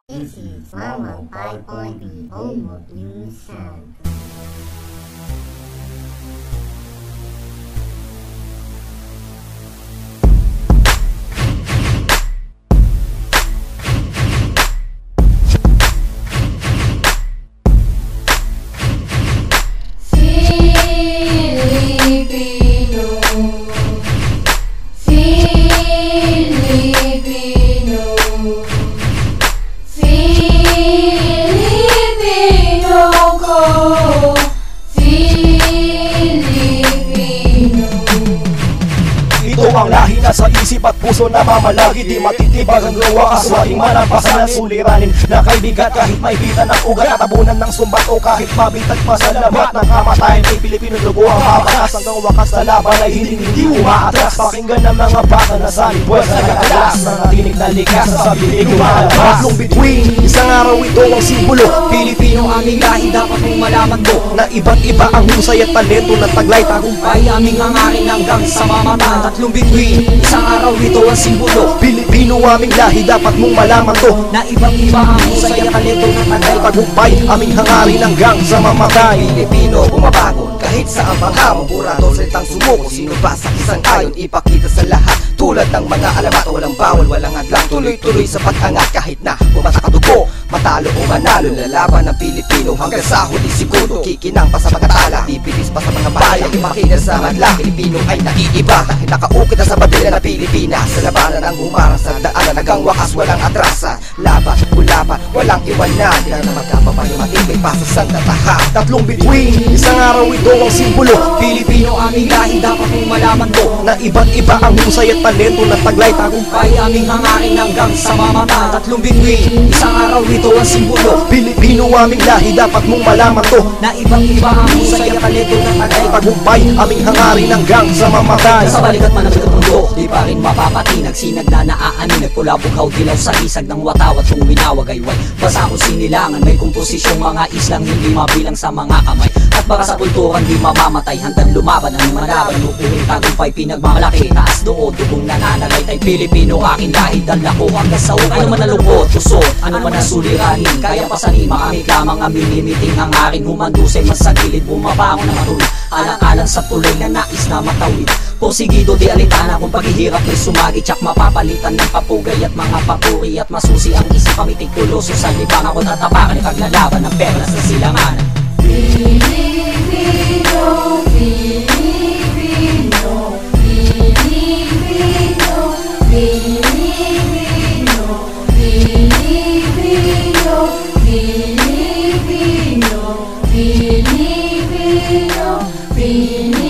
This is Mama 5.0 home of new sound. Ito ang lahi na sa isip at puso na mamalagi. Di matitibag ang gawa aswaing malampasan at suliranin na kaibigat kahit may bitan ng ugat at tabunan ng sumbat o kahit mabitag pa sa labat ng kamatayan ay Pilipino dugo ang mabakas hanggang wakas na laban ay hindi umaatras. Pakinggan ng mga bata na sa lipuas na kakalas na natinig na likas sa bibig lumalabas. Long between, isang araw ito ang simbolo. Pilipino aming lahi, dapat mong malaman mo na iba't iba ang husay at talento na taglay tagumpay aming hangarin hanggang sa mamata. Tatlong bituin, isang araw ito ang simbolo. Pilipino aming lahi, dapat mong malaman to na ibang iba ang husay at talento na taglay tagumpay aming hangarin hanggang sa mamatay. Pilipino bumabangon kahit sa ang panghamon, purado salitang sumuko. Sino ba sa isang ayon ipakita sa lahat tulad ng mga alamat. Walang bawal, walang adlang, tuloy-tuloy sa pag-angat kahit na bumatak ang dugo. Matalo o manalo, lalaban ng Pilipino hanggang sa huli segundo. Kikinang pa sa mga tala, bibilis pa sa mga bayan. Ipakita sa madla, Pilipino ay naiiba. Dahil nakaukit na sa bandila na Pilipinas. Sa labanan ng humarang sa daanan hanggang wakas walang atrasan. Laban, ulaban, walang iwanan. Di na magkapapayo matibay pa sa sandatahan. Tatlong bituin, isang araw ito ang simbolo. Pilipino aming lahi, dapat mong malaman to na iba't iba ang husay at talento na taglay tagumpay aming hangarin hanggang sa mamata. Tatlong bituin, isang araw ito ang simbolo. Pilipino aming lahi, dapat mong malaman to na ibang iba ang husay at talento na taglay tagumpay aming hangarin hanggang sa mamatay. Sa balikat man ang mundo, di pa rin mapapatinag. Sinag na naaanin, nagpula bughaw dilaw sa isag ng watawat kung winawagayway. Basa kung sinilangan, may komposisyong mga islang hindi mabilang sa mga kamay. At para sa kulturan di mamamatay, handang lumaban ang manaban. Lupuling tagumpay, pinagmamalaki, taas doon, dugong nananalaytay. Pilipino aking lahi, dala ko hanggang sa ukay. Ano man nalungkot, kusot, ano man ang suliranin, kaya pasanin, makamit lamang ang minimiting hangarin. Humandusay man sa gilid, bumabangon na matuloy, alang-alang sa tuloy na nais na matawid. Porsigido di alitana kung paghihirap may sumagi. Tsak mapapalitan ng papugay at mga papuri. At masusi ang isip pamitig tuloso sa libang ako tatapakan. Ipaglalaban ng perlas sa silanganan. Filipino, Filipino, Filipino, Filipino, Filipino, Filipino, Filipino, Filipino.